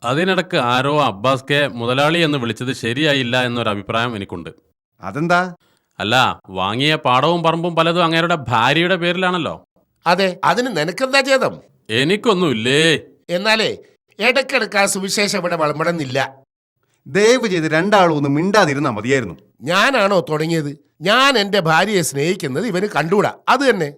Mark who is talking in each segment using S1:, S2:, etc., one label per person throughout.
S1: അതിനിടക്ക് ആരോ Abbas K മുതലാളി എന്ന് വിളിച്ചത് ശരിയായില്ല എന്നൊരു അഭിപ്രായം എനിക്കുണ്ട്.
S2: അതെന്താ?
S1: അല്ല, വാങ്ങിയ പാടവും പറമ്പും പലതും അങ്ങേരുടെ ഭാര്യയുടെ പേരിലാണല്ലോ.
S3: അതെ, അതിന് നിനക്കെന്താ ചെയ്തം?
S1: എനിക്കൊന്നുമില്ലേ.
S3: എന്നാലേ ഇടയ്ക്കിടക്ക് ആ സുവിശേഷം ഇവിടെ വളമ്പണമെന്നില്ല.
S2: ദയവ് ചെയ്ത് രണ്ടാളും ഒന്ന് മിണ്ടാതിരുന്നാ മതിയായിരുന്നു.
S3: ഞാനാണോ തുടങ്ങിയത്? ഞാൻ എന്റെ ഭാര്യയെ സ്നേഹിക്കുന്നത് ഇവന് കണ്ടുകൂടാ, അത് തന്നെ.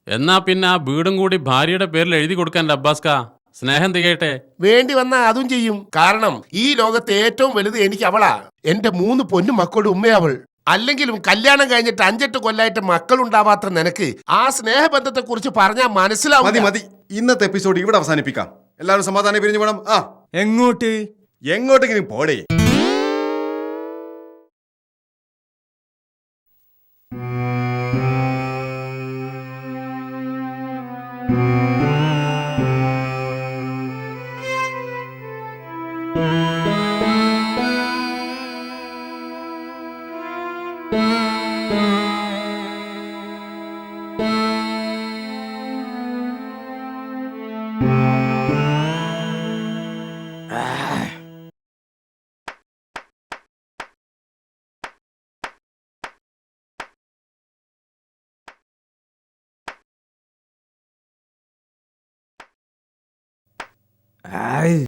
S1: എന്നാ പിന്നെ ആ വീടും കൂടി ഭാര്യയുടെ പേരിൽ എഴുതി കൊടുക്കാൻ അബ്ബാസ് കാ. സ്നേഹം തികയട്ടെ.
S3: വേണ്ടി വന്നാ അതും ചെയ്യും. കാരണം ഈ ലോകത്തെ ഏറ്റവും വലുത് എനിക്ക് അവളാ. എന്റെ 3 പൊന്നു മക്കളുടെ ഉമ്മയവൾ. അല്ലെങ്കിലും കല്യാണം കഴിഞ്ഞിട്ട് 5-8 കൊല്ലായിട്ട് മക്കളുണ്ടാവാത്ത നിനക്ക് ആ സ്നേഹബന്ധത്തെ കുറിച്ച് പറഞ്ഞാൽ മനസ്സിലാവും.
S2: മതി മതി, ഇന്നത്തെ എപ്പിസോഡ് ഇവിടെ അവസാനിപ്പിക്കാം. എല്ലാവരും സമാധാനം പിരിഞ്ഞു വേണം. എങ്ങോട്ടെങ്കിലും പോടേ.